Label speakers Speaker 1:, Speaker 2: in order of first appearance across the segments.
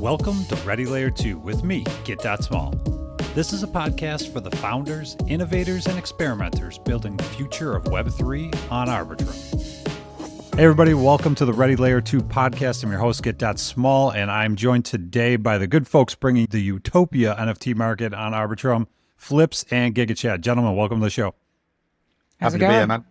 Speaker 1: Welcome to Ready Layer 2 with me, Small. This is a podcast for the founders, innovators, and experimenters building the future of Web3 on Arbitrum. Hey everybody, welcome to the Ready Layer 2 podcast. I'm your host, Small, and I'm joined today by the good folks bringing the Utopia NFT market on Arbitrum, Flips and Giga. Gentlemen, welcome to the show.
Speaker 2: Happy to be here, man.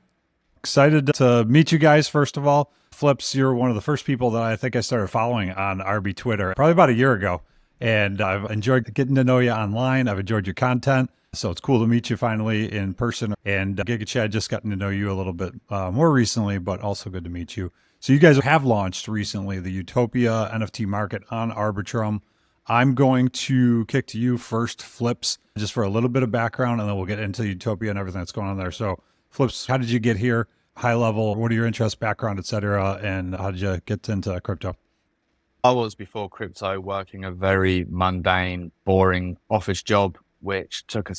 Speaker 1: Excited to meet you guys, first of all. Flips, you're one of the first people that I think I started following on RB Twitter probably about a year ago. And I've enjoyed getting to know you online. I've enjoyed your content. So it's cool to meet you finally in person. And Giga just gotten to know you a little bit more recently, but also good to meet you. So you guys have launched recently the Utopia NFT market on Arbitrum. I'm going to kick to you first, Flips, just for a little bit of background, and then we'll get into Utopia and everything that's going on there. So Flips, how did you get here? High level, what are your interests, background, et cetera, and how did you get into crypto?
Speaker 2: I was, before crypto, working a very mundane, boring office job, which took me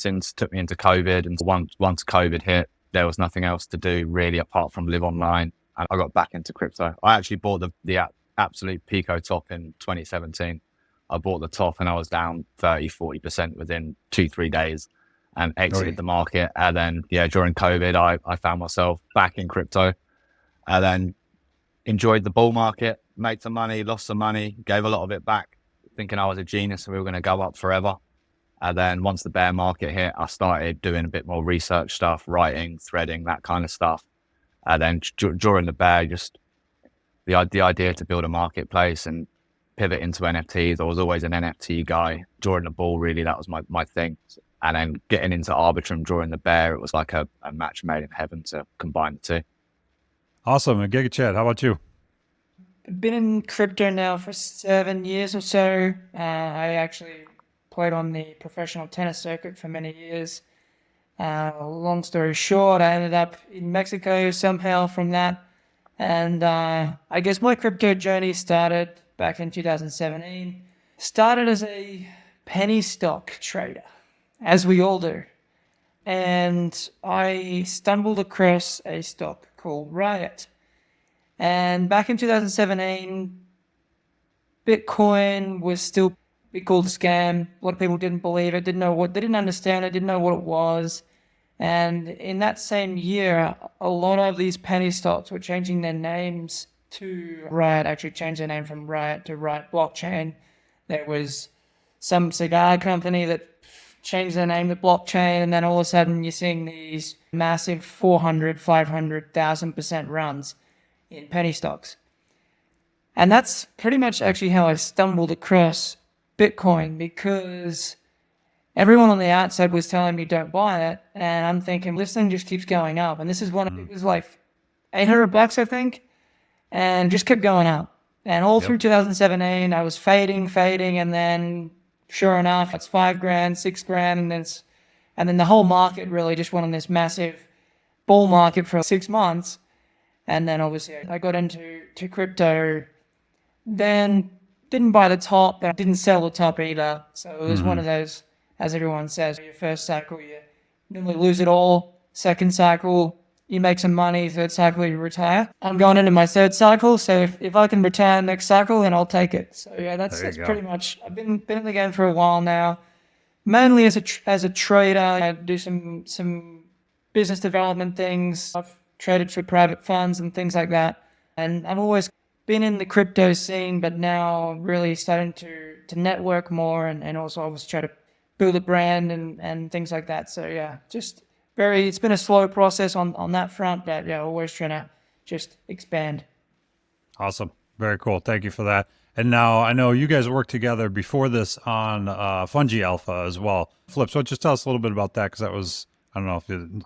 Speaker 2: into COVID. And once COVID hit, there was nothing else to do really apart from live online. And I got back into crypto. I actually bought the absolute Pico top in 2017. I bought the top and I was down 30-40% within 2-3 days and exited the market. And then, during COVID, I found myself back in crypto and then enjoyed the bull market, made some money, lost some money, gave a lot of it back, thinking I was a genius and we were going to go up forever. And then once the bear market hit, I started doing a bit more research stuff, writing, threading, that kind of stuff. And then during the bear, just the idea to build a marketplace and pivot into NFTs. I was always an NFT guy. During the bull, really, that was my thing. And then getting into Arbitrum during the bear, it was like a match made in heaven to combine the two.
Speaker 1: Awesome. And Giga, how about you?
Speaker 3: I've been in crypto now for 7 years or so. I actually played on the professional tennis circuit for many years. Long story short, I ended up in Mexico somehow from that. And I guess my crypto journey started back in 2017. Started as a penny stock trader, as we all do. And I stumbled across a stock called Riot. And back in 2017, Bitcoin was still a bit called a scam. A lot of people didn't believe it, they didn't understand it, didn't know what it was. And in that same year, a lot of these penny stocks were changing their names to Riot, actually changed their name from Riot to Riot Blockchain. There was some cigar company that changed their name to Blockchain, and then all of a sudden you're seeing these massive 400, 500, 1,000% runs in penny stocks. And that's pretty much actually how I stumbled across Bitcoin, because everyone on the outside was telling me don't buy it, and I'm thinking this thing just keeps going up. And this is it was like $800, I think, and just kept going up. And all through 2017, I was fading, and then sure enough, it's $5,000, $6,000, and then the whole market really just went on this massive bull market for 6 months. And then obviously I got into crypto, then didn't buy the top, but didn't sell the top either. So it was one of those, as everyone says, your first cycle, you normally lose it all. Second cycle, you make some money. Third cycle, you retire. I'm going into my third cycle, so if I can retire next cycle, then I'll take it. So that's pretty much. I've been in the game for a while now, mainly as a trader. I do some business development things. I've traded for private funds and things like that, and I've always been in the crypto scene, but now really starting to network more and also always try to build a brand and things like that. So it's been a slow process on that front, but always trying to just expand.
Speaker 1: Awesome. Very cool. Thank you for that. And now I know you guys worked together before this on Fungi Alpha as well. Flip, so just tell us a little bit about that, because that was, I don't know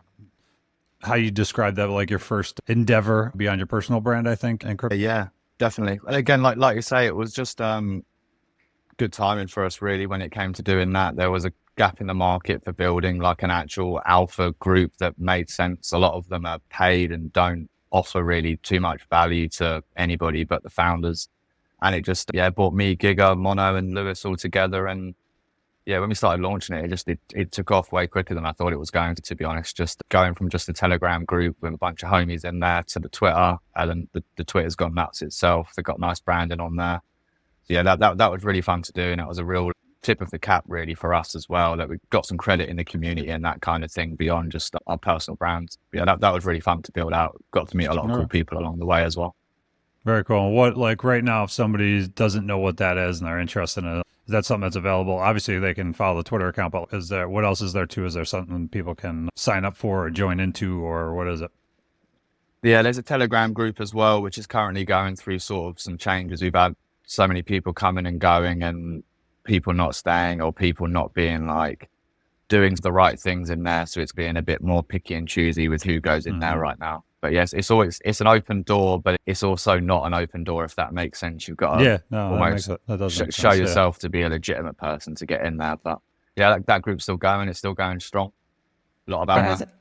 Speaker 1: how you describe that, like your first endeavor beyond your personal brand, I think, in crypto.
Speaker 2: Yeah, definitely. And again, like you say, it was just good timing for us, really, when it came to doing that. There was a gap in the market for building like an actual alpha group that made sense. A lot of them are paid and don't offer really too much value to anybody but the founders. And it just, brought me, Giga, Mono, and Lewis all together. And when we started launching it, it took off way quicker than I thought it was going to be honest. Just going from just a Telegram group with a bunch of homies in there to the Twitter, and then the Twitter's gone nuts itself. They've got nice branding on there. Yeah, that was really fun to do, and it was a real tip of the cap really for us as well, that we got some credit in the community and that kind of thing beyond just our personal brands. Yeah, that was really fun to build out. Got to meet a lot of cool people along the way as well.
Speaker 1: Very cool. What, like right now, if somebody doesn't know what that is and they're interested in it, is that something that's available? Obviously, they can follow the Twitter account, but is there, what else is there too? Is there something people can sign up for or join into, or what is it?
Speaker 2: Yeah, there's a Telegram group as well, which is currently going through sort of some changes. We've had so many people coming and going, and people not staying, or people not being like doing the right things in there. So it's being a bit more picky and choosy with who goes in there right now. But yes, it's an open door, but it's also not an open door, if that makes sense. You've got to almost show yourself to be a legitimate person to get in there. But yeah, that group's still going. It's still going strong. A lot about that.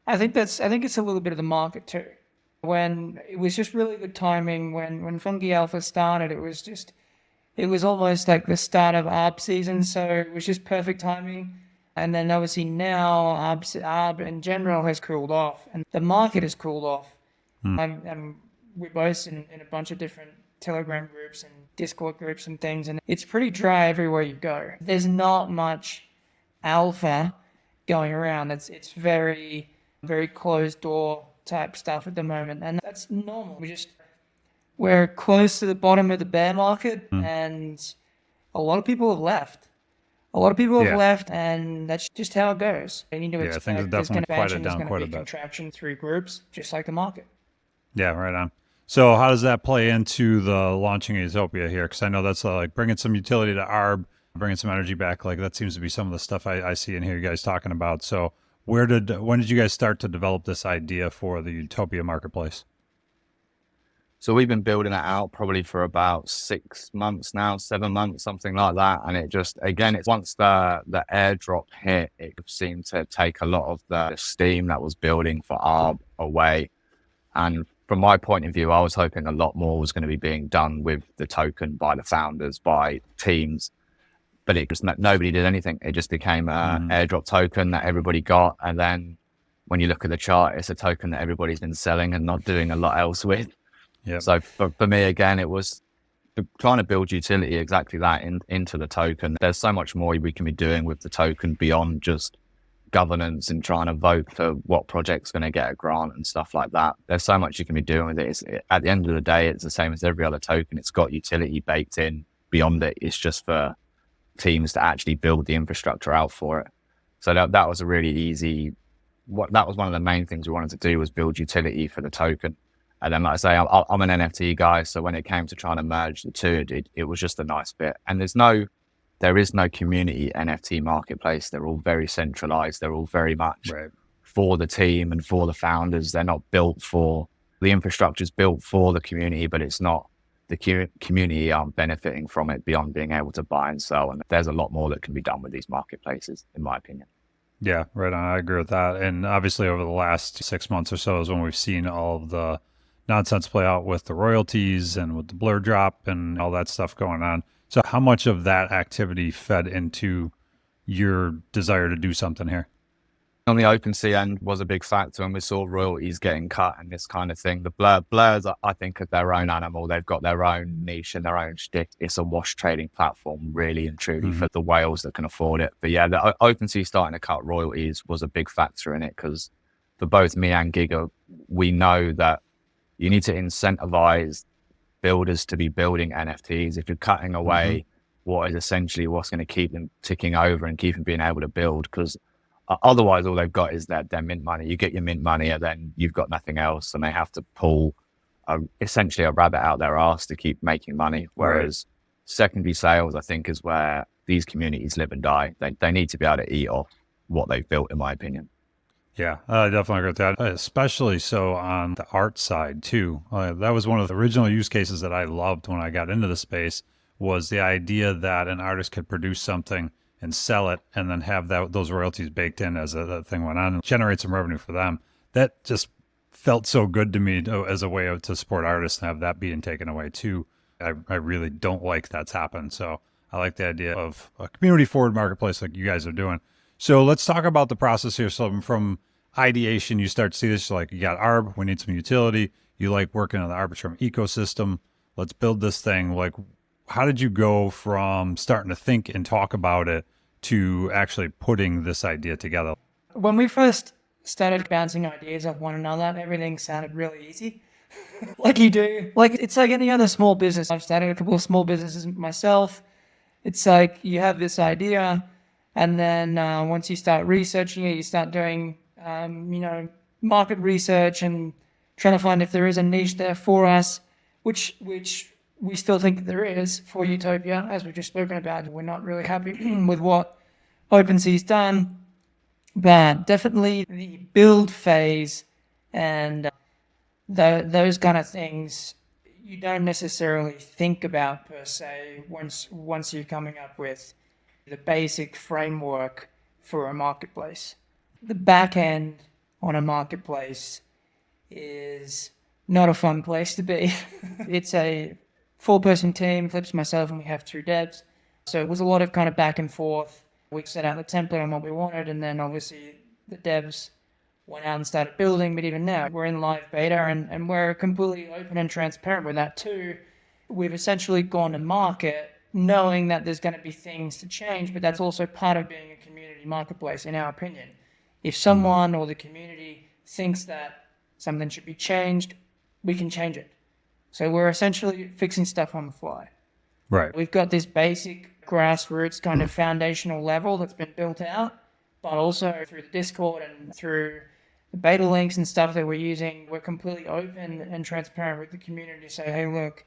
Speaker 3: I think it's a little bit of the market too. When it was just really good timing, when Fungi Alpha started, it was almost like the start of ARB season. So it was just perfect timing. And then obviously now ARB in general has cooled off, and the market has cooled off. And we're both in a bunch of different Telegram groups and Discord groups and things, and it's pretty dry everywhere you go. There's not much alpha going around. It's very, very closed door type stuff at the moment, and that's normal. We're close to the bottom of the bear market, and a lot of people have left. And that's just how it goes. And you know,
Speaker 1: things have definitely quieted down quite a bit.
Speaker 3: Contraction through groups, just like the market.
Speaker 1: Yeah, right on. So how does that play into the launching Utopia here? Because I know that's like bringing some utility to ARB, bringing some energy back. Like that seems to be some of the stuff I see and hear you guys talking about. So when did you guys start to develop this idea for the Utopia marketplace?
Speaker 2: So we've been building it out probably for about 6 months now, 7 months, something like that. And it just, again, it's once the airdrop hit, it seemed to take a lot of the steam that was building for ARB away. And from my point of view, I was hoping a lot more was going to be being done with the token by the founders, by teams. But it just, nobody did anything. It just became an airdrop token that everybody got. And then when you look at the chart, it's a token that everybody's been selling and not doing a lot else with. Yep. So for me, again, it was trying to build utility, exactly that, into the token. There's so much more we can be doing with the token beyond just governance and trying to vote for what project's going to get a grant and stuff like that. There's so much you can be doing with it. At the end of the day, it's the same as every other token. It's got utility baked in beyond it. It's just for teams to actually build the infrastructure out for it. So that was a really easy, that was one of the main things we wanted to do, was build utility for the token. And then, like I say, I'm an NFT guy, so when it came to trying to merge the two, it was just a nice bit. And there is no community NFT marketplace. They're all very centralized. They're all very much for the team and for the founders. They're not built for, the infrastructure's built for the community, but it's not, the community aren't benefiting from it beyond being able to buy and sell. And there's a lot more that can be done with these marketplaces, in my opinion.
Speaker 1: Yeah, right on. I agree with that. And obviously over the last 6 months or so is when we've seen all of the nonsense play out with the royalties and with the blur drop and all that stuff going on. So how much of that activity fed into your desire to do something here?
Speaker 2: On the OpenSea end was a big factor, and we saw royalties getting cut and this kind of thing. The blurs, I think, are their own animal. They've got their own niche and their own shtick. It's a wash trading platform, really and truly, for the whales that can afford it. But yeah, the OpenSea starting to cut royalties was a big factor in it, because for both me and Giga, we know that you need to incentivize builders to be building NFTs. If you're cutting away what is essentially what's going to keep them ticking over and keep them being able to build, because otherwise all they've got is their mint money. You get your mint money and then you've got nothing else, and they have to pull essentially a rabbit out their arse to keep making money. Whereas secondary sales, I think, is where these communities live and die. They need to be able to eat off what they've built, in my opinion.
Speaker 1: Yeah, I definitely agree with that, especially so on the art side too. That was one of the original use cases that I loved when I got into the space, was the idea that an artist could produce something and sell it and then have those royalties baked in as that thing went on and generate some revenue for them. That just felt so good to me as a way to support artists and have that being taken away too. I really don't like that's happened. So I like the idea of a community forward marketplace like you guys are doing. So let's talk about the process here. So from ideation, you start to see this, like you got ARB, we need some utility. You like working on the Arbitrum ecosystem. Let's build this thing. Like, How did you go from starting to think and talk about it to actually putting this idea together?
Speaker 3: When we first started bouncing ideas off one another, everything sounded really easy. Like you do. Like it's like any other small business. I've started a couple of small businesses myself. It's like you have this idea, and then once you start researching it, you start doing, market research and trying to find if there is a niche there for us, which we still think that there is for Utopia, as we've just spoken about. We're not really happy with what OpenSea's done, but definitely the build phase and those kind of things you don't necessarily think about per se once you're coming up with the basic framework for a marketplace. The back end on a marketplace is not a fun place to be. It's a 4-person team, Flips, myself, and we have 2 devs. So it was a lot of kind of back and forth. We set out the template on what we wanted, and then obviously the devs went out and started building. But even now, we're in live beta, and we're completely open and transparent with that too. We've essentially gone to market knowing that there's going to be things to change, but that's also part of being a community marketplace, in our opinion. If someone or the community thinks that something should be changed, we can change it. So we're essentially fixing stuff on the fly.
Speaker 1: Right.
Speaker 3: We've got this basic grassroots kind of foundational level that's been built out, but also through the Discord and through the beta links and stuff that we're using, we're completely open and transparent with the community to say, hey, look,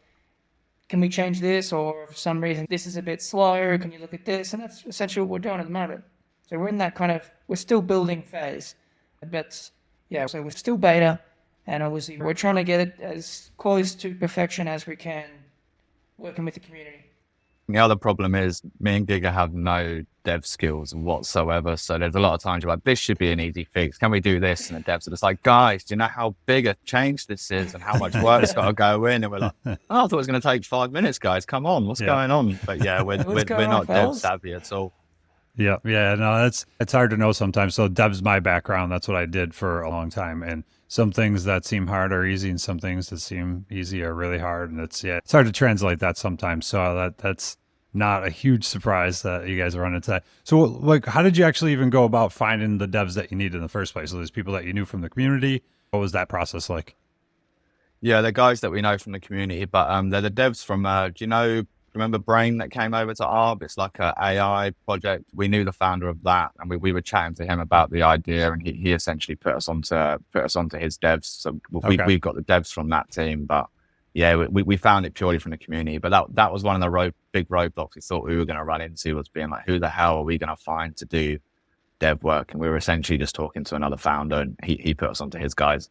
Speaker 3: can we change this? Or for some reason, this is a bit slow. Can you look at this? And that's essentially what we're doing at the moment. So we're in that kind of, we're still building phase. But yeah, so we're still beta. And obviously, we're trying to get it as close to perfection as we can, working with the community.
Speaker 2: The other problem is me and Giga have no dev skills whatsoever. So there's a lot of times you're like, this should be an easy fix. Can we do this? And the devs are just like, guys, do you know how big a change this is and how much work's got to go in? And we're like, oh, I thought it was going to take 5 minutes, guys. Come on, what's going on? But yeah, we're not dev savvy at all.
Speaker 1: Yeah. No, it's hard to know sometimes. So dev's my background. That's what I did for a long time. And some things that seem hard are easy, and some things that seem easy are really hard. And it's hard to translate that sometimes. So that's not a huge surprise that you guys are running into that. So like, how did you actually even go about finding the devs that you needed in the first place? So there's people that you knew from the community. What was that process like?
Speaker 2: Yeah, they're guys that we know from the community, but they're the devs from, remember Brain that came over to ARB? It's like an AI project. We knew the founder of that, and we were chatting to him about the idea, and he essentially put us onto his devs. So we've got the devs from that team, but yeah, we found it purely from the community. But that was one of the big roadblocks we thought we were going to run into, was being like, who the hell are we going to find to do dev work? And we were essentially just talking to another founder, and he put us onto his guys.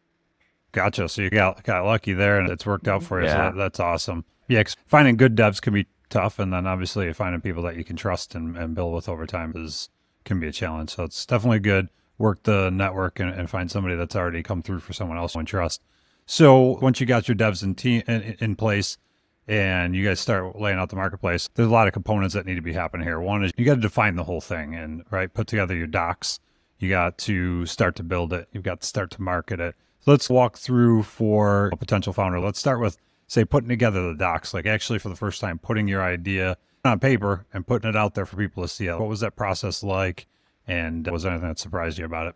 Speaker 1: Gotcha. So you got lucky there, and it's worked out for you.
Speaker 2: Yeah.
Speaker 1: So that's awesome. Yeah, 'cause finding good devs can be tough, and then obviously finding people that you can trust and build with over time can be a challenge. So it's definitely good. Work the network and find somebody that's already come through for someone else and trust. So once you got your devs in place and you guys start laying out the marketplace, there's a lot of components that need to be happening here. One is you got to define the whole thing and put together your docs. You got to start to build it. You've got to start to market it. So let's walk through for a potential founder. Let's start with, say, putting together the docs, like actually for the first time, putting your idea on paper and putting it out there for people to see. What was that process like? And was there anything that surprised you about it?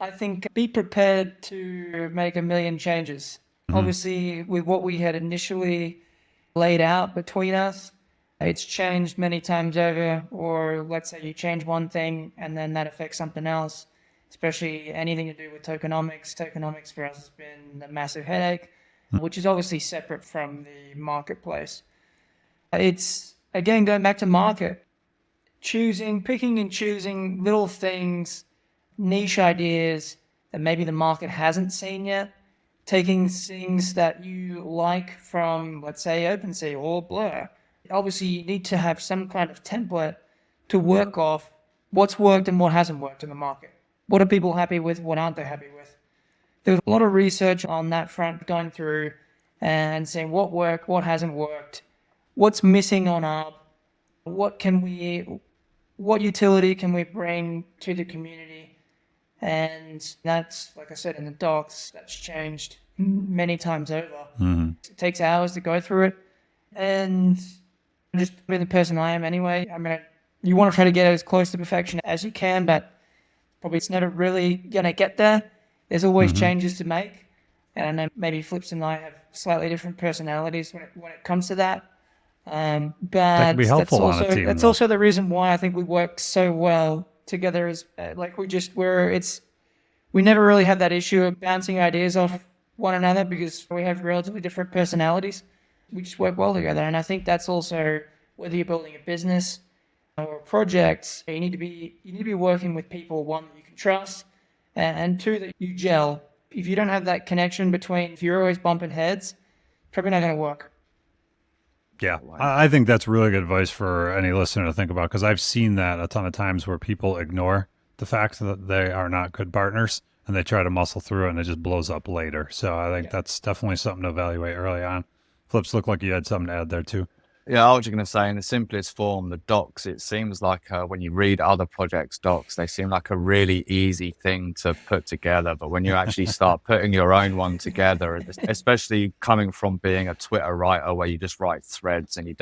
Speaker 3: I think be prepared to make a million changes. Obviously, with what we had initially laid out between us, it's changed many times over. Or let's say you change one thing and then that affects something else, especially anything to do with tokenomics. Tokenomics for us has been a massive headache, which is obviously separate from the marketplace. It's, again, going back to market, picking and choosing little things, niche ideas that maybe the market hasn't seen yet, taking things that you like from, let's say, OpenSea or Blur. Obviously, you need to have some kind of template to work off what's worked and what hasn't worked in the market. What are people happy with? What aren't they happy with? There's a lot of research on that front going through and seeing what worked, what hasn't worked, what's missing on ARB, what utility can we bring to the community. And that's, like I said, in the docs, that's changed many times over. It takes hours to go through it. And just being the person I am anyway. I mean, you want to try to get as close to perfection as you can, but probably it's never really going to get there. There's always changes to make. And I know maybe Flips and I have slightly different personalities when it comes to that.
Speaker 1: That
Speaker 3: But
Speaker 1: can be helpful on a team.
Speaker 3: that's
Speaker 1: though.
Speaker 3: also the reason why I think we work so well together. Is like we never really had that issue of bouncing ideas off one another because we have relatively different personalities. We just work well together, and I think that's also whether you're building a business or a project, you need to be working with people, one, that you can trust, and two, that you gel. If you don't have that connection between, if you're always bumping heads, probably not going to work.
Speaker 1: Yeah, I think that's really good advice for any listener to think about, because I've seen that a ton of times where people ignore the fact that they are not good partners and they try to muscle through it and it just blows up later. So I think that's definitely something to evaluate early on. Flips, looked like you had something to add there too.
Speaker 2: Yeah, I was just going to say, in the simplest form, the docs, it seems like when you read other projects' docs, they seem like a really easy thing to put together. But when you actually start putting your own one together, especially coming from being a Twitter writer where you just write threads and you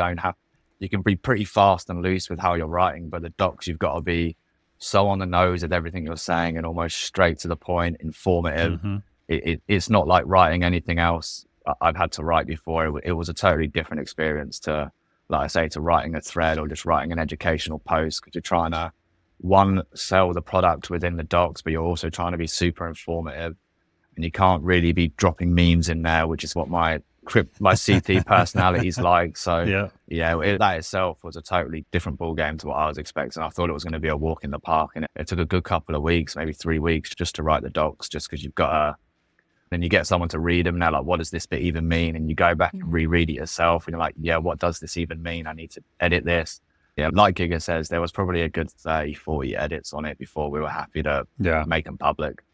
Speaker 2: can be pretty fast and loose with how you're writing, but the docs, you've got to be so on the nose with everything you're saying and almost straight to the point, informative. It's not like writing anything else I've had to write before. It was a totally different experience to, like I say, to writing a thread or just writing an educational post, because you're trying to, one, sell the product within the docs, but you're also trying to be super informative, and you can't really be dropping memes in there, which is what my CT personality is like. So that itself was a totally different ball game to what I was expecting. I thought it was going to be a walk in the park, and it took a good couple of weeks, maybe 3 weeks, just to write the docs, just because you've got to. Then you get someone to read them and they're like, what does this bit even mean? And you go back and reread it yourself and you're like, yeah, what does this even mean? I need to edit this. Yeah, like Giga says, there was probably a good 30, 40 edits on it before we were happy to make them public.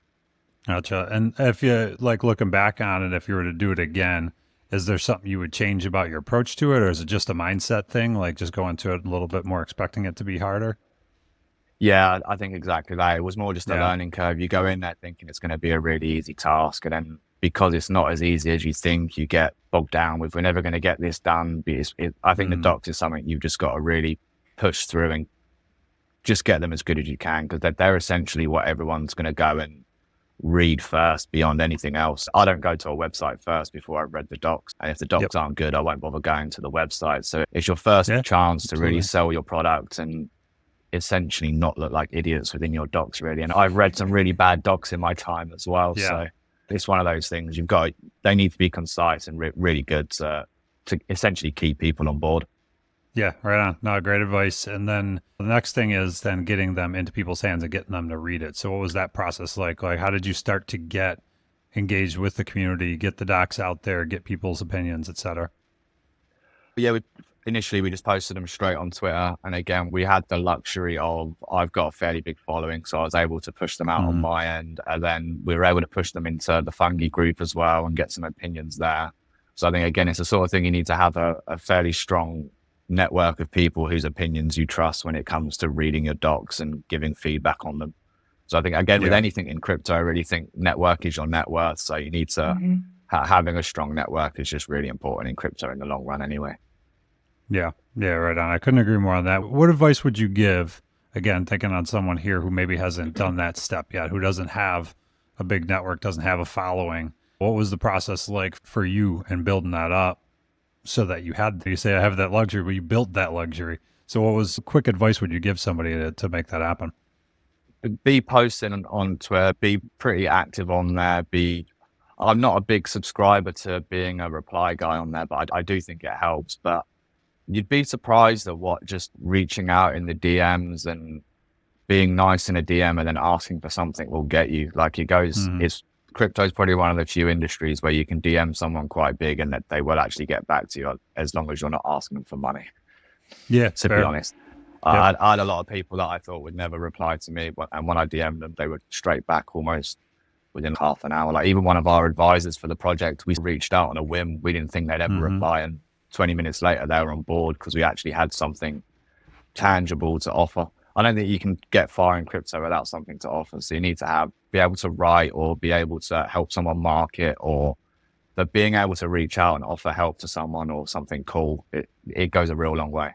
Speaker 1: Gotcha. And if you like looking back on it, if you were to do it again, is there something you would change about your approach to it? Or is it just a mindset thing? Like just go into it a little bit more expecting it to be harder?
Speaker 2: Yeah, I think exactly that. It was more just a learning curve. You go in there thinking it's going to be a really easy task, and then because it's not as easy as you think, you get bogged down with, we're never going to get this done. I think the docs is something you've just got to really push through and just get them as good as you can, because they're essentially what everyone's going to go and read first beyond anything else. I don't go to a website first before I've read the docs, and if the docs aren't good, I won't bother going to the website. So it's your first chance to really sell your product and essentially not look like idiots within your docs, really. And I've read some really bad docs in my time as well. So it's one of those things they need to be concise and really good to essentially keep people on board.
Speaker 1: Yeah, right on. No, great advice. And then the next thing is then getting them into people's hands and getting them to read it. So what was that process like? Like, how did you start to get engaged with the community, get the docs out there, get people's opinions, et cetera?
Speaker 2: Yeah, initially we just posted them straight on Twitter. And again, we had the luxury of, I've got a fairly big following, so I was able to push them out on my end. And then we were able to push them into the Fungi group as well and get some opinions there. So I think, again, it's the sort of thing you need to have a fairly strong network of people whose opinions you trust when it comes to reading your docs and giving feedback on them. So I think, again, with anything in crypto, I really think network is your net worth. So you need to, having a strong network is just really important in crypto in the long run anyway.
Speaker 1: Yeah, right on. I couldn't agree more on that. What advice would you give, again, thinking on someone here who maybe hasn't done that step yet, who doesn't have a big network, doesn't have a following? What was the process like for you in building that up so that you say I have that luxury, but you built that luxury. So what was quick advice would you give somebody to make that happen?
Speaker 2: Be posting on Twitter, be pretty active on there. I'm not a big subscriber to being a reply guy on there, but I do think it helps. But you'd be surprised at what just reaching out in the DMs and being nice in a DM and then asking for something will get you. Like crypto is probably one of the few industries where you can DM someone quite big and that they will actually get back to you as long as you're not asking them for money.
Speaker 1: Yeah,
Speaker 2: to be honest. I had a lot of people that I thought would never reply to me, and when I DM'd them, they were straight back almost within half an hour. Like even one of our advisors for the project, we reached out on a whim. We didn't think they'd ever reply, and 20 minutes later they were on board because we actually had something tangible to offer. I don't think you can get far in crypto without something to offer. So you need to be able to write or be able to help someone market or But being able to reach out and offer help to someone or something cool, it goes a real long way.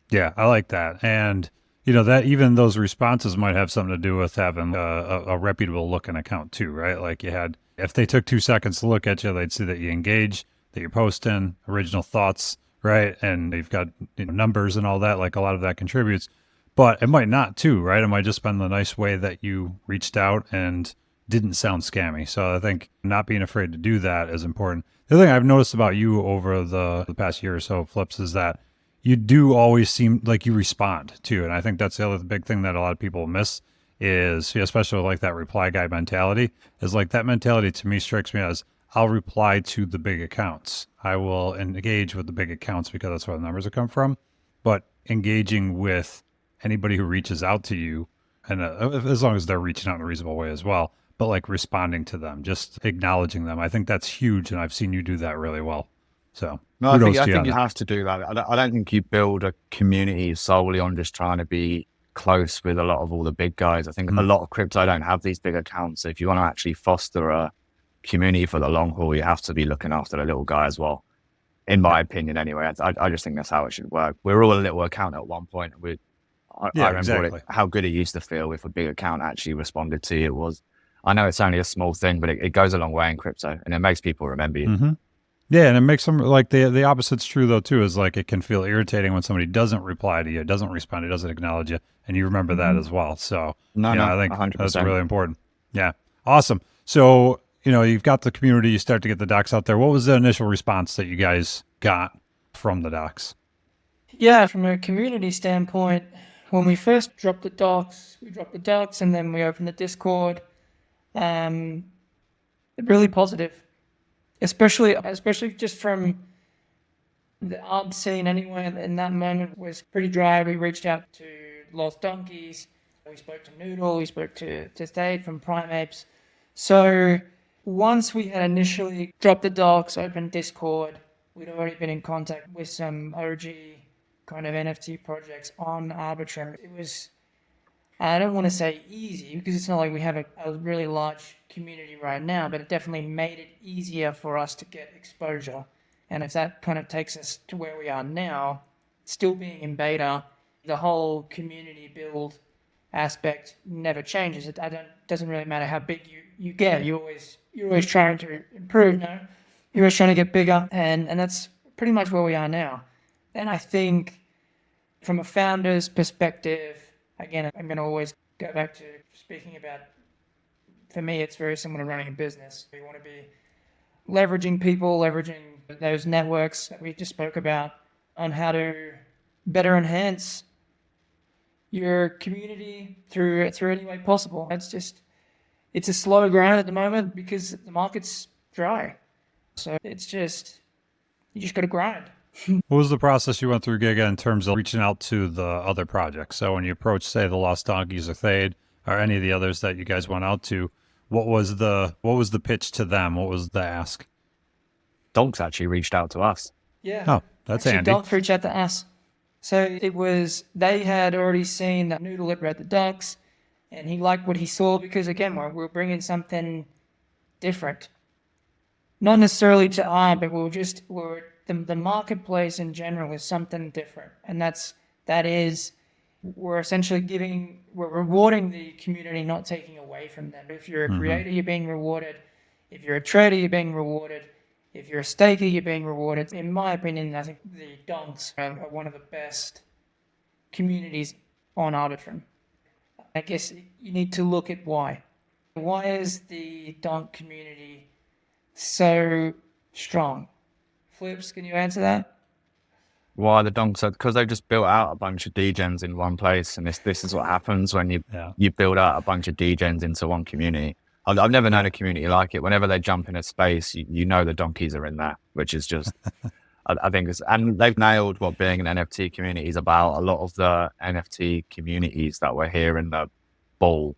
Speaker 1: Yeah, I like that. And, you know, that even those responses might have something to do with having a reputable looking account too, right? Like you had, if they took 2 seconds to look at you, they'd see that you engage, that you're posting original thoughts, right? And you've got, you know, numbers and all that, like a lot of that contributes. But it might not too, right? It might just been the nice way that you reached out and didn't sound scammy. So I think not being afraid to do that is important. The other thing I've noticed about you over the past year or so, Flips, is that you do always seem like you respond too. And I think that's the other big thing that a lot of people miss is, especially like that reply guy mentality, is like that mentality to me strikes me as I'll reply to the big accounts. I will engage with the big accounts because that's where the numbers will come from. But engaging with anybody who reaches out to you, and as long as they're reaching out in a reasonable way as well, but like responding to them, just acknowledging them. I think that's huge. And I've seen you do that really well. So
Speaker 2: No, I
Speaker 1: kudos to
Speaker 2: think
Speaker 1: you
Speaker 2: you
Speaker 1: on
Speaker 2: have to do that. I don't think you build a community solely on just trying to be close with a lot of all the big guys. I think a lot of crypto don't have these big accounts. So if you want to actually foster a community for the long haul, you have to be looking after the little guy as well. In my opinion, anyway, I just think that's how it should work. We're all a little account at one point. I remember
Speaker 1: exactly.
Speaker 2: how good it used to feel if a big account actually responded to you. I know it's only a small thing, but it goes a long way in crypto, and it makes people remember you.
Speaker 1: Mm-hmm. Yeah, and it makes them like the opposite's true though too. Is like it can feel irritating when somebody doesn't reply to you, doesn't respond, it doesn't acknowledge you, and you remember that as well. So
Speaker 2: No,
Speaker 1: I think
Speaker 2: 100%.
Speaker 1: that's really important. Yeah, awesome. So you've got the community, you start to get the docs out there. What was the initial response that you guys got from the docs?
Speaker 3: Yeah, from a community standpoint, when we first dropped the docs, and then we opened the Discord. Really positive, especially just from the art scene anyway. In that moment was pretty dry. We reached out to Lost Donkeys, we spoke to Noodle, we spoke to Thade from Primates. So once we had initially dropped the docs, opened Discord, we'd already been in contact with some OG kind of NFT projects on Arbitrum. It was, I don't want to say easy because it's not like we have a really large community right now, but it definitely made it easier for us to get exposure. And if that kind of takes us to where we are now, still being in beta, the whole community build aspect never changes. It doesn't really matter how big you get. You're always trying to improve. No, you're always trying to get bigger, and that's pretty much where we are now. And I think from a founder's perspective, again, I'm going to always go back to speaking about, for me, it's very similar to running a business. You want to be leveraging people, leveraging those networks that we just spoke about on how to better enhance your community through any way possible. It's a slow grind at the moment because the market's dry. So you just got to grind.
Speaker 1: What was the process you went through, Giga, in terms of reaching out to the other projects? So when you approached, say, the Lost Donkeys or Thade or any of the others that you guys went out to, what was the pitch to them? What was the ask?
Speaker 2: Donks actually reached out to us.
Speaker 3: Yeah.
Speaker 1: Oh, that's handy.
Speaker 3: Donk reached out to us. So they had already seen that Noodle had read the docs, and he liked what he saw because, again, we're bringing something different. Not necessarily to art, but the marketplace in general is something different. And we're essentially we're rewarding the community, not taking away from them. If you're a creator, you're being rewarded. If you're a trader, you're being rewarded. If you're a staker, you're being rewarded. In my opinion, I think the donks are one of the best communities on Arbitrum. I guess you need to look at why. Why is the donk community so strong? Flips, can you answer that?
Speaker 2: Why the donks? Because they've just built out a bunch of degens in one place, and this is what happens when you build out a bunch of degens into one community. I've never known a community like it. Whenever they jump in a space, you know the donkeys are in there, which is just, I think and they've nailed what being an NFT community is about. A lot of the NFT communities that were here in the bull,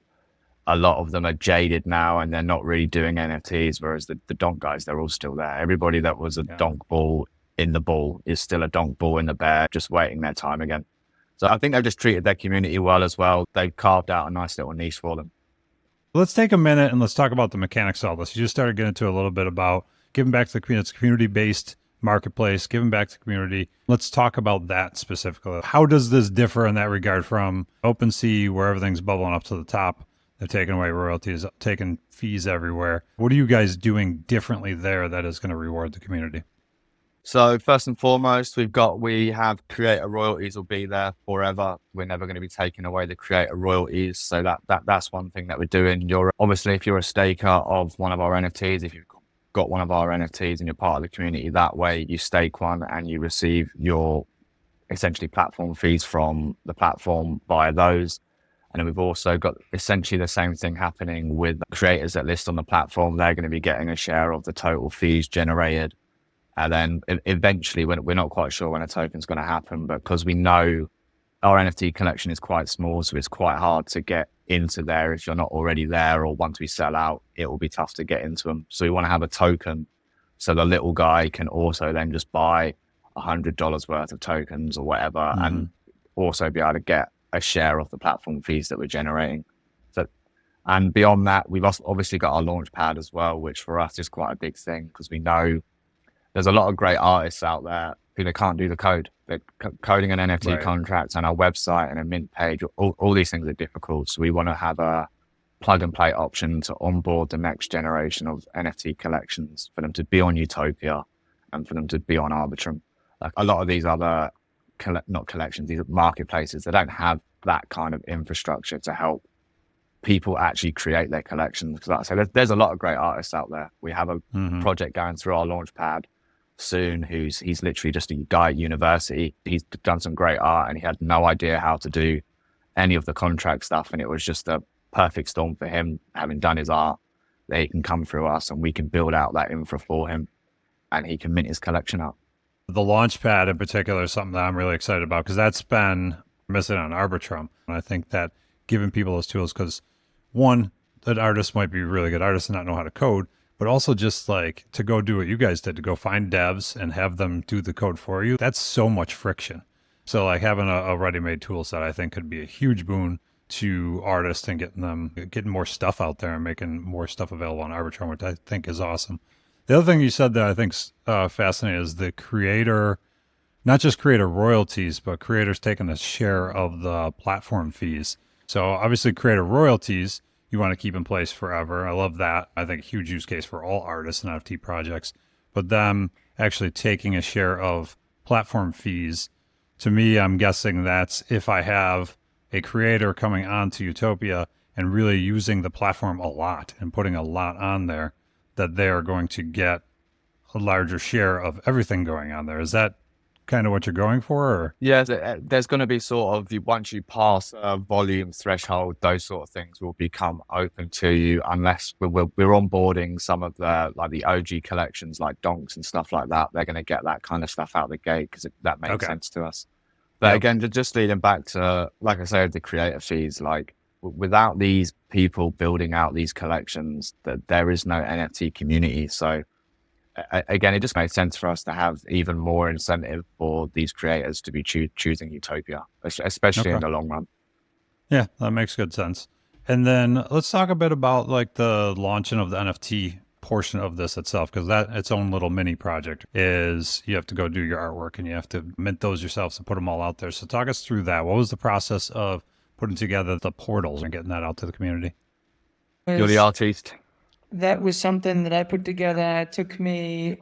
Speaker 2: a lot of them are jaded now and they're not really doing NFTs, whereas the donk guys, they're all still there. Everybody that was a donk bull in the bull is still a donk bull in the bear, just waiting their time again. So I think they've just treated their community well as well. They've carved out a nice little niche for them.
Speaker 1: Let's take a minute and let's talk about the mechanics of all this. You just started getting into a little bit about, giving back to the community. It's a community-based marketplace, giving back to the community. Let's talk about that specifically. How does this differ in that regard from OpenSea, where everything's bubbling up to the top? They're taking away royalties, taking fees everywhere. What are you guys doing differently there that is going to reward the community?
Speaker 2: So first and foremost, we have creator royalties will be there forever. We're never going to be taking away the creator royalties. So that's one thing that we're doing. Obviously, if you're a staker of one of our NFTs, if you've got one of our NFTs and you're part of the community, that way you stake one and you receive your essentially platform fees from the platform via those. And then we've also got essentially the same thing happening with creators that list on the platform. They're going to be getting a share of the total fees generated. And then eventually, we're not quite sure when a token's going to happen, but because we know our NFT collection is quite small, so it's quite hard to get into there if you're not already there, or once we sell out, it will be tough to get into them. So we want to have a token so the little guy can also then just buy $100 worth of tokens or whatever, and also be able to get a share of the platform fees that we're generating. So, and beyond that, we've obviously got our launchpad as well, which for us is quite a big thing because we know there's a lot of great artists out there who they can't do the code. They're coding an NFT contract and our website and a mint page. All these things are difficult. So we want to have a plug and play option to onboard the next generation of NFT collections for them to be on Utopia and for them to be on Arbitrum. Like a lot of these other, not collections, these marketplaces, they don't have that kind of infrastructure to help people actually create their collections. Because like I say, there's a lot of great artists out there. We have a project going through our launchpad soon he's literally just a guy at university. He's done some great art and he had no idea how to do any of the contract stuff, and it was just a perfect storm for him, having done his art, that he can come through us and we can build out that infra for him and he can mint his collection up.
Speaker 1: The launchpad in particular is something that I'm really excited about because that's been missing on Arbitrum. And I think that giving people those tools, because one, that artists might be really good artists and not know how to code, but also just like to go do what you guys did, to go find devs and have them do the code for you. That's so much friction. So like having a ready-made tool set, I think could be a huge boon to artists and getting more stuff out there and making more stuff available on Arbitrum, which I think is awesome. The other thing you said that I think's fascinating is the creator, not just creator royalties, but creators taking a share of the platform fees. So obviously creator royalties, you want to keep in place forever. I love that. I think a huge use case for all artists and NFT projects, but them actually taking a share of platform fees. To me, I'm guessing that's if I have a creator coming onto Utopia and really using the platform a lot and putting a lot on there, that they are going to get a larger share of everything going on there. Is that kind of what you're going for? Or?
Speaker 2: Yeah, there's going to be sort of, once you pass a volume threshold, those sort of things will become open to you, unless we're onboarding some of the OG collections like donks and stuff like that. They're going to get that kind of stuff out the gate because that makes sense to us. But again, just leading back to, like I said, the creator fees, like without these people building out these collections, that there is no NFT community. So again, it just makes sense for us to have even more incentive for these creators to be choosing Utopia, especially in the long run.
Speaker 1: Yeah, that makes good sense. And then let's talk a bit about like the launching of the NFT portion of this itself, because that its own little mini project is you have to go do your artwork and you have to mint those yourselves and put them all out there. So talk us through that. What was the process of putting together the portals and getting that out to the community?
Speaker 2: You're the artist.
Speaker 3: That was something that I put together. It took me,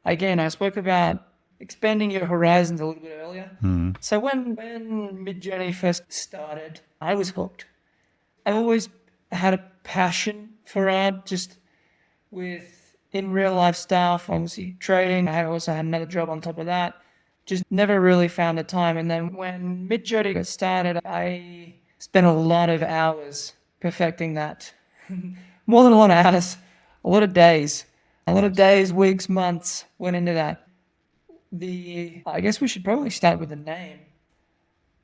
Speaker 3: again, I spoke about expanding your horizons a little bit earlier. So when Midjourney first started, I was hooked. I always had a passion for art, just with in real life stuff, obviously trading. I also had another job on top of that. Just never really found the time. And then when Midjourney got started, I spent a lot of hours perfecting that. More than a lot of hours, a lot of days. A lot of days, weeks, months went into that. I guess we should probably start with the name.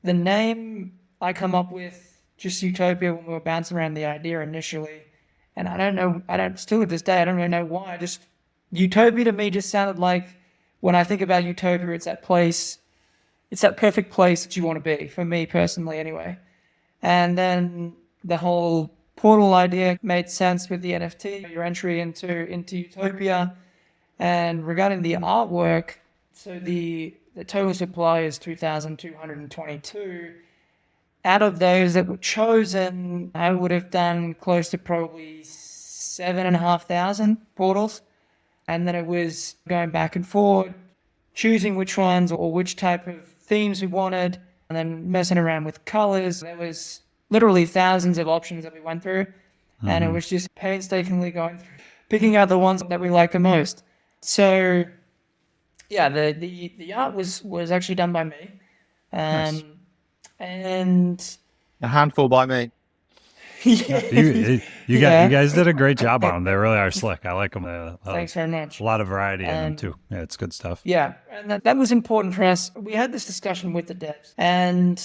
Speaker 3: The name I come up with, just Utopia, when we were bouncing around the idea initially. And still to this day, I don't really know why. Just Utopia to me just sounded like, when I think about Utopia, it's that place, it's that perfect place that you want to be, for me personally anyway. And then the whole portal idea made sense with the NFT, your entry into Utopia. And regarding the artwork, so the total supply is 2,222. Out of those that were chosen, I would have done close to probably 7,500 portals. And then it was going back and forth, choosing which ones or which type of themes we wanted, and then messing around with colors. There was literally thousands of options that we went through, and it was just painstakingly going through, picking out the ones that we like the most. So, yeah, the art was actually done by me,
Speaker 1: Nice.
Speaker 3: and
Speaker 2: A handful by me.
Speaker 1: You
Speaker 3: Yeah.
Speaker 1: guys did a great job on them. They really are slick. I like them.
Speaker 3: Thanks very much.
Speaker 1: A lot of variety in them too. Yeah, it's good stuff.
Speaker 3: Yeah, and that was important for us. We had this discussion with the devs, and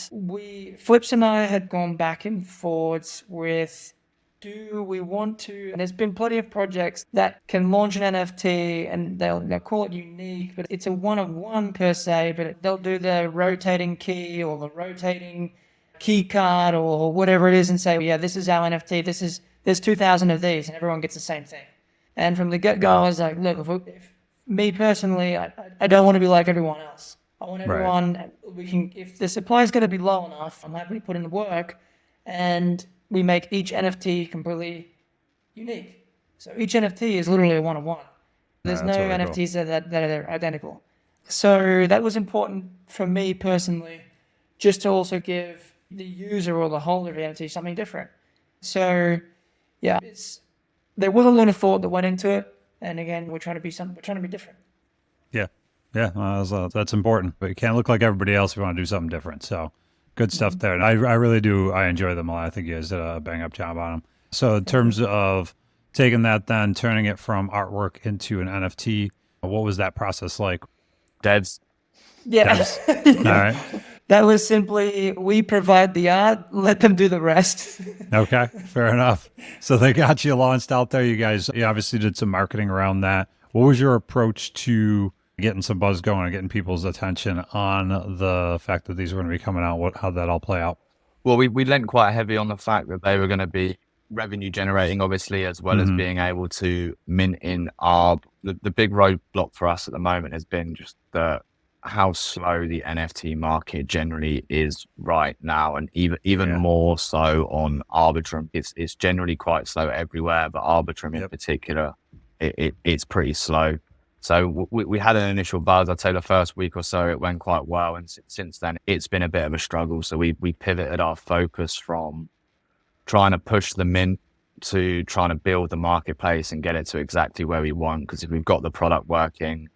Speaker 3: Flips and I had gone back and forwards with, do we want to, and there's been plenty of projects that can launch an NFT and they'll call it unique, but it's a one-of-one per se, but they'll do the rotating key or the rotating key card or whatever it is and say, yeah, this is our NFT, there's 2,000 of these and everyone gets the same thing. And from the get-go, I was like, look, if me personally, I don't want to be like everyone else. I want everyone, if the supply is going to be low enough, I'm happy to put in the work, and we make each NFT completely unique. So each NFT is literally a one-of-one. There's no
Speaker 1: really cool.
Speaker 3: NFTs that are identical. So that was important for me personally, just to also give the user or the holder of the NFT something different. So yeah, there was a lot of thought that went into it, and again, we're trying to be different.
Speaker 1: Yeah. That's important. But you can't look like everybody else if you want to do something different. So good stuff there. And I really do. I enjoy them a lot. I think you guys did a bang up job on them. So in terms of taking that, then turning it from artwork into an NFT, what was that process like?
Speaker 2: Devs.
Speaker 3: Yeah.
Speaker 1: All right.
Speaker 3: That was simply, we provide the art, let them do the rest.
Speaker 1: Okay, fair enough. So they got you launched out there. You guys, you obviously did some marketing around that. What was your approach to getting some buzz going and getting people's attention on the fact that these were going to be coming out? How'd that all play out?
Speaker 2: Well, we lent quite heavy on the fact that they were going to be revenue generating, obviously, as well as being able to mint in ARB. The big roadblock for us at the moment has been just how slow the NFT market generally is right now, and even more so on Arbitrum. It's generally quite slow everywhere, but Arbitrum in particular, it's pretty slow. So we had an initial buzz. I'd say the first week or so it went quite well, and since then it's been a bit of a struggle. So we pivoted our focus from trying to push the mint to trying to build the marketplace and get it to exactly where we want. Because if we've got the product working,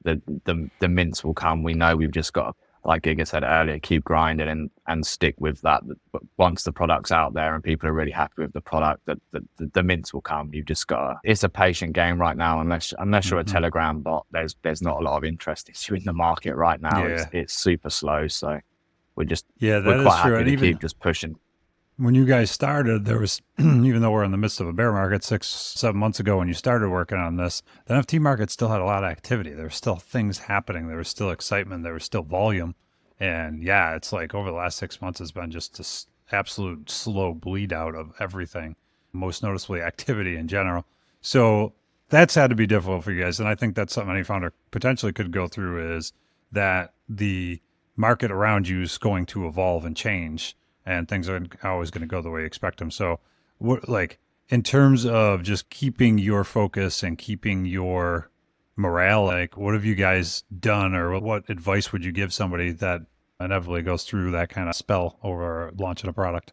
Speaker 2: the mints will come. We know we've just got, like Giga said earlier, keep grinding and stick with that. But once the product's out there and people are really happy with the product, the mints will come. You've just got it's a patient game right now. Unless you're a Telegram bot, there's not a lot of interest in the market right now.
Speaker 1: Yeah.
Speaker 2: It's super slow. So we're
Speaker 1: we're
Speaker 2: quite happy to keep just pushing.
Speaker 1: When you guys started, there was, even though we're in the midst of a bear market 6-7 months ago when you started working on this, the NFT market still had a lot of activity. There were still things happening. There was still excitement. There was still volume. And yeah, it's like over the last 6 months, it's been just this absolute slow bleed out of everything, most noticeably activity in general. So that's had to be difficult for you guys. And I think that's something any founder potentially could go through, is that the market around you is going to evolve and change, and things aren't always going to go the way you expect them. So what, like, in terms of just keeping your focus and keeping your morale, like, what have you guys done, or what advice would you give somebody that inevitably goes through that kind of spell over launching a product?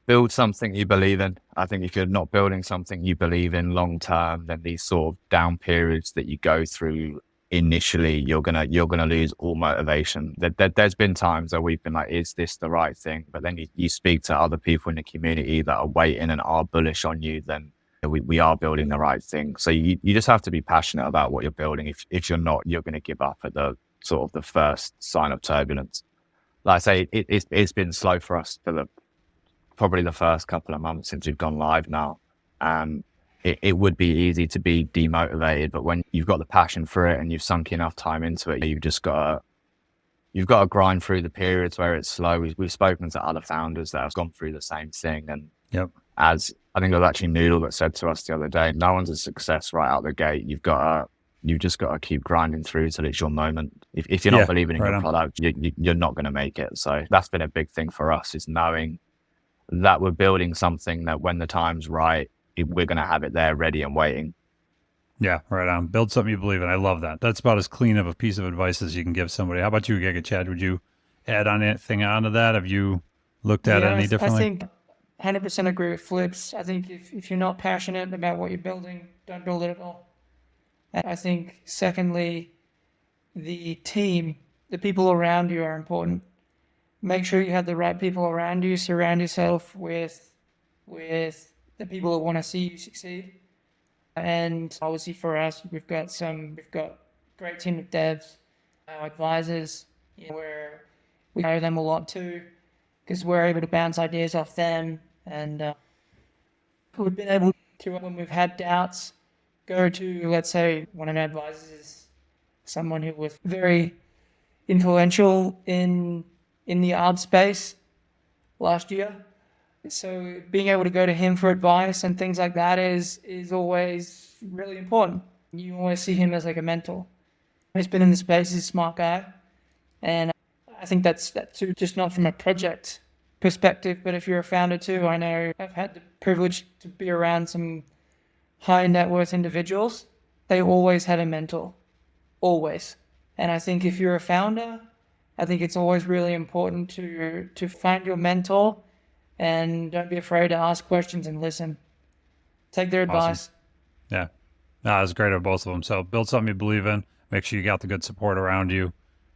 Speaker 2: Build something you believe in. I think if you're not building something you believe in long term, then these sort of down periods that you go through initially, you're gonna lose all motivation. There's been times where we've been like, is this the right thing? But then you speak to other people in the community that are waiting and are bullish on you, then we are building the right thing. So you just have to be passionate about what you're building. If you're not, you're going to give up at the sort of the first sign of turbulence. Like I say, it's been slow for us for probably the first couple of months since we've gone live now. It would be easy to be demotivated, but when you've got the passion for it and you've sunk enough time into it, you've got to grind through the periods where it's slow. We've spoken to other founders that have gone through the same thing, and as I think it was actually Noodle that said to us the other day, no one's a success right out the gate. You've got you just got to keep grinding through till it's your moment. If you're not believing in your product, you're not going to make it. So that's been a big thing for us, is knowing that we're building something that when the time's right, we're going to have it there ready and waiting.
Speaker 1: Yeah, right on. Build something you believe in. I love that. That's about as clean of a piece of advice as you can give somebody. How about you, Giga Chad? Would you add on anything onto that? Have you looked at it any differently?
Speaker 3: I think 100% agree with Flips. I think if you're not passionate about what you're building, don't build it at all. And I think, secondly, the team, the people around you are important. Make sure you have the right people around you. Surround yourself with the people who want to see you succeed. And obviously for us, we've got a great team of devs, our advisors, where we know them a lot too, because we're able to bounce ideas off them. And we've been able to, when we've had doubts, go to, let's say, one of our advisors is someone who was very influential in the art space last year. So being able to go to him for advice and things like that is always really important. You always see him as like a mentor. He's been in the space, he's a smart guy. And I think that's too, just not from a project perspective, but if you're a founder too, I know I've had the privilege to be around some high net worth individuals. They always had a mentor, always. And I think if you're a founder, I think it's always really important to find your mentor. And don't be afraid to ask questions and listen. Take their advice.
Speaker 1: Awesome. Yeah. No, that's great of both of them. So build something you believe in. Make sure you got the good support around you.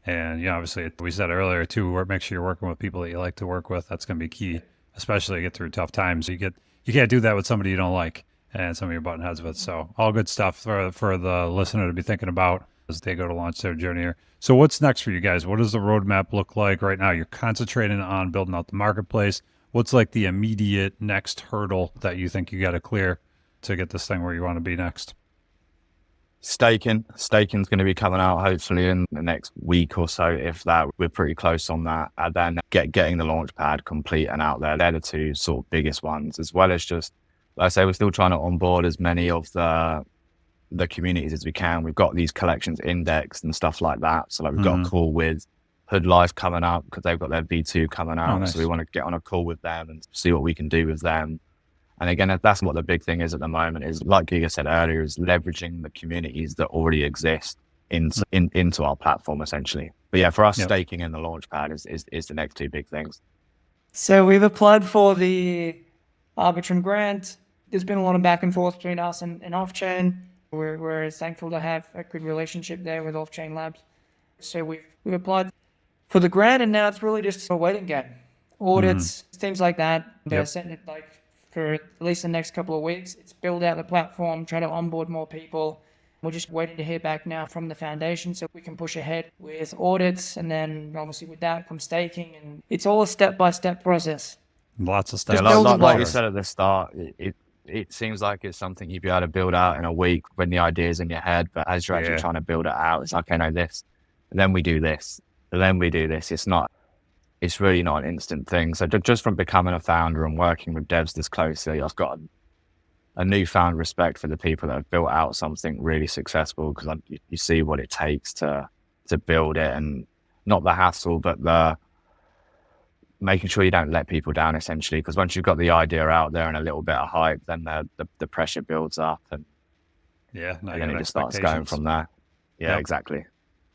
Speaker 1: And, obviously, we said earlier, too, make sure you're working with people that you like to work with. That's going to be key, especially to get through tough times. You can't do that with somebody you don't like and some of your button heads with. So all good stuff for the listener to be thinking about as they go to launch their journey here. So what's next for you guys? What does the roadmap look like right now? You're concentrating on building out the marketplace. What's like the immediate next hurdle that you think you got to clear to get this thing where you want to be next?
Speaker 2: Staking's going to be coming out hopefully in the next week or so. If that, we're pretty close on that. And then getting the launchpad complete and out there. They're the two sort of biggest ones, as well as just, like I say, we're still trying to onboard as many of the communities as we can. We've got these collections indexed and stuff like that. So like we've got a call with Hood Life coming up because they've got their V2 coming out.
Speaker 1: Nice.
Speaker 2: So we want to get on a call with them and see what we can do with them. And again, that's what the big thing is at the moment, is like Giga said earlier, is leveraging the communities that already exist into our platform essentially. But yeah, for us, staking in the launchpad is the next two big things.
Speaker 3: So we've applied for the Arbitrum grant. There's been a lot of back and forth between us and Offchain. We're thankful to have a good relationship there with Offchain Labs. So we've applied for the grant, and now it's really just a waiting game. Audits, things like that. They're setting it like for at least the next couple of weeks. It's build out the platform, try to onboard more people. We're just waiting to hear back now from the foundation so we can push ahead with audits, and then obviously with that comes staking, and it's all a step-by-step process.
Speaker 1: Lots of steps.
Speaker 2: Like you said at the start, it seems like it's something you'd be able to build out in a week when the idea is in your head, but as you're actually trying to build it out, it's like, okay, no, this, and then we do this, and then we do this. It's really not an instant thing. So just from becoming a founder and working with devs this closely, I've got a newfound respect for the people that have built out something really successful, because you see what it takes to build it, and not the hassle, but the making sure you don't let people down essentially, because once you've got the idea out there and a little bit of hype, then the pressure builds up, and then it just starts going from there. Yeah, exactly.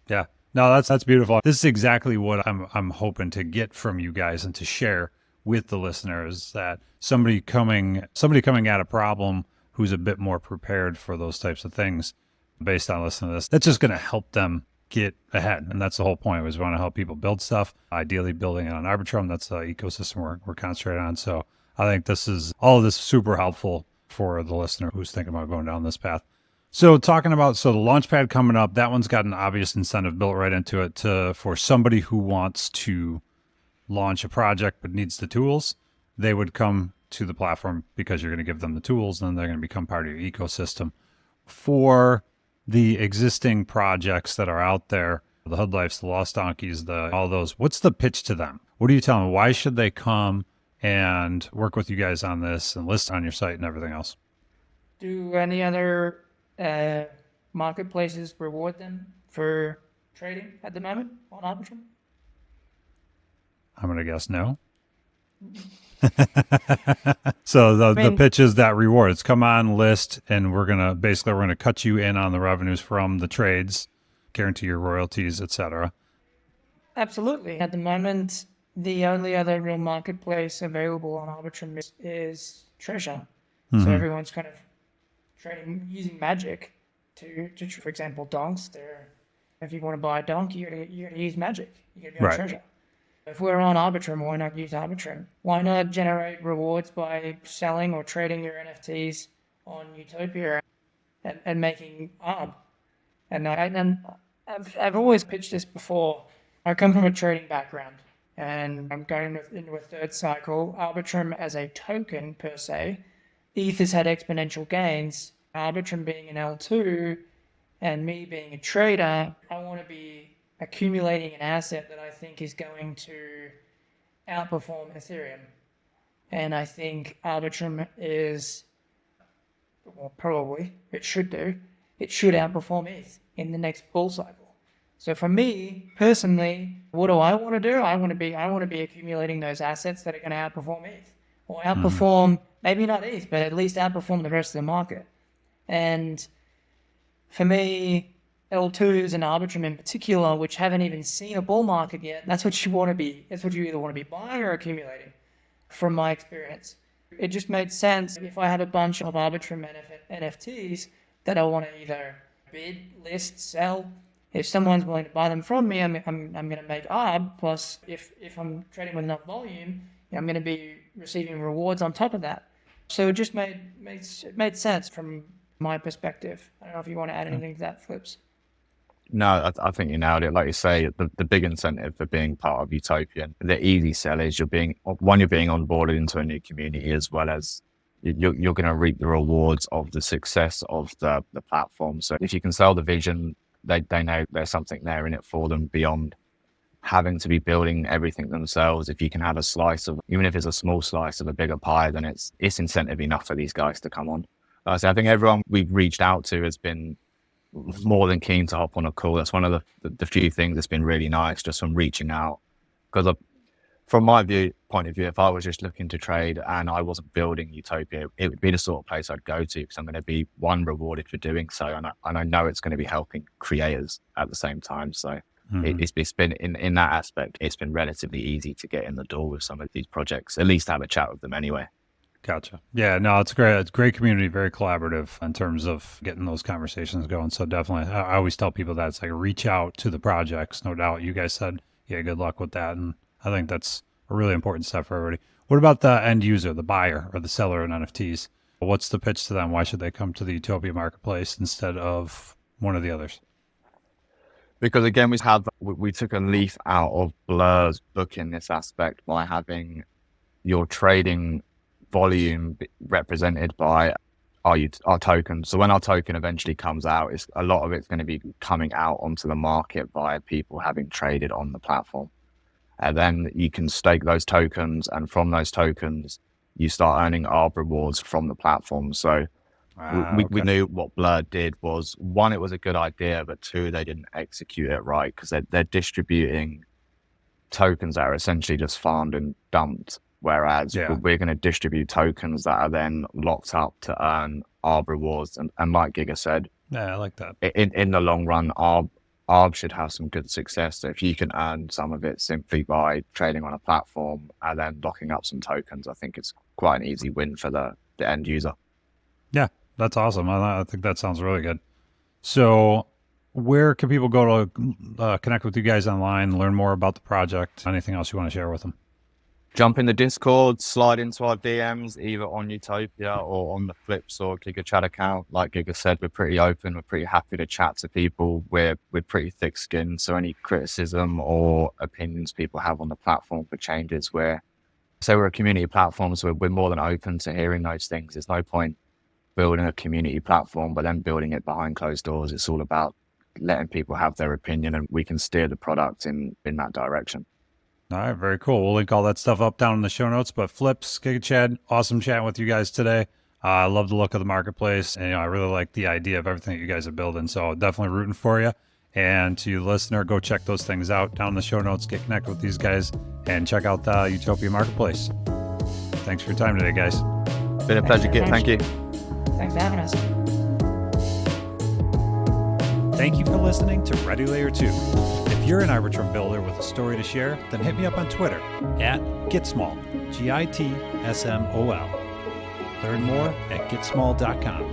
Speaker 1: Yeah. No, that's beautiful. This is exactly what I'm hoping to get from you guys and to share with the listeners, that somebody coming at a problem who's a bit more prepared for those types of things based on listening to this, that's just going to help them get ahead. And that's the whole point, was we want to help people build stuff, ideally building it on Arbitrum. That's the ecosystem we're concentrating on. So I think all of this is super helpful for the listener who's thinking about going down this path. So talking about, the launchpad coming up, that one's got an obvious incentive built right into it for somebody who wants to launch a project but needs the tools. They would come to the platform because you're going to give them the tools, and then they're going to become part of your ecosystem. For the existing projects that are out there, the Hood Lifes, the Lost Donkeys, all those, what's the pitch to them? What do you tell them? Why should they come and work with you guys on this and list on your site and everything else?
Speaker 3: Do any other marketplaces reward them for trading at the moment on Arbitrum?
Speaker 1: I'm going to guess no. So the pitch is that rewards come on, list, and we're gonna cut you in on the revenues from the trades, guarantee your royalties, etc.
Speaker 3: Absolutely. At the moment, the only other real marketplace available on Arbitrum is Treasure. So everyone's kind of trading using magic to for example, donks. If you want to buy a donk, you're gonna use magic. You're gonna be on Treasure. If we're on Arbitrum, why not use Arbitrum? Why not generate rewards by selling or trading your NFTs on Utopia and making ARB? And I've always pitched this before. I come from a trading background, and I'm going into a third cycle. Arbitrum as a token per se, ETH has had exponential gains. Arbitrum being an L2, and me being a trader, I want to be accumulating an asset that I think is going to outperform Ethereum. And I think Arbitrum is, well, probably, it should outperform ETH in the next bull cycle. So for me, personally, what do? I want to be accumulating those assets that are going to outperform ETH. Or outperform, maybe not ETH, but at least outperform the rest of the market. And for me, L2s and Arbitrum in particular, which haven't even seen a bull market yet, that's what you want to be. That's what you either want to be buying or accumulating, from my experience. It just made sense if I had a bunch of Arbitrum NFTs that I want to either bid, list, sell. If someone's willing to buy them from me, I'm going to make ARB. Plus, if I'm trading with enough volume, I'm going to be receiving rewards on top of that. So it just made sense from my perspective. I don't know if you want to add anything to that, Flips.
Speaker 2: No, I think you nailed it. Like you say, the big incentive for being part of Utopia, the easy sell is you're being onboarded into a new community, as well as you're going to reap the rewards of the success of the platform. So if you can sell the vision, they know there's something there in it for them beyond having to be building everything themselves. If you can have a slice of, even if it's a small slice of a bigger pie, then it's incentive enough for these guys to come on. So I think everyone we've reached out to has been more than keen to hop on a call. That's one of the few things that's been really nice, just from reaching out. Because from my point of view, if I was just looking to trade and I wasn't building Utopia, it would be the sort of place I'd go to, because I'm going to be rewarded for doing so, and I know it's going to be helping creators at the same time. So it's been in that aspect, it's been relatively easy to get in the door with some of these projects, at least have a chat with them anyway.
Speaker 1: Gotcha. Yeah, no, it's great. It's a great community, very collaborative in terms of getting those conversations going. So definitely, I always tell people that it's like reach out to the projects. No doubt. You guys said, yeah, good luck with that. And I think that's a really important step for everybody. What about the end user, the buyer or the seller in NFTs? What's the pitch to them? Why should they come to the Utopia marketplace instead of one of the others?
Speaker 2: Because again, we took a leaf out of Blur's book in this aspect by having your trading volume represented by our token. So when our token eventually comes out, a lot of it's going to be coming out onto the market by people having traded on the platform. And then you can stake those tokens, and from those tokens, you start earning ARB rewards from the platform. So we knew what Blur did was, one, it was a good idea, but two, they didn't execute it right, because they're distributing tokens that are essentially just farmed and dumped. Whereas we're going to distribute tokens that are then locked up to earn ARB rewards. And like Giga said,
Speaker 1: yeah, I like that.
Speaker 2: In the long run, ARB should have some good success. So if you can earn some of it simply by trading on a platform and then locking up some tokens, I think it's quite an easy win for the end user.
Speaker 1: Yeah, that's awesome. I think that sounds really good. So where can people go to connect with you guys online, learn more about the project? Anything else you want to share with them?
Speaker 2: Jump in the Discord, slide into our DMs, either on Utopia or on the Flips or Giga Chat account. Like Giga said, we're pretty open. We're pretty happy to chat to people. We're pretty thick-skinned, so any criticism or opinions people have on the platform for changes, we're a community platform, so we're more than open to hearing those things. There's no point building a community platform, but then building it behind closed doors. It's all about letting people have their opinion, and we can steer the product in that direction.
Speaker 1: All right, very cool. We'll link all that stuff up down in the show notes. But Flips, Giga Chad, awesome chatting with you guys today. I love the look of the marketplace, and I really like the idea of everything you guys are building. So definitely rooting for you. And to you, listener, go check those things out down in the show notes. Get connected with these guys and check out the Utopia marketplace. Thanks for your time today, guys.
Speaker 2: Been a pleasure, Kit. Thank you.
Speaker 3: Thanks for having us.
Speaker 1: Thank you for listening to Ready Layer 2. If you're an Arbitrum builder with a story to share, then hit me up on Twitter at GitSmall, GITSMOL. Learn more at getsmall.com.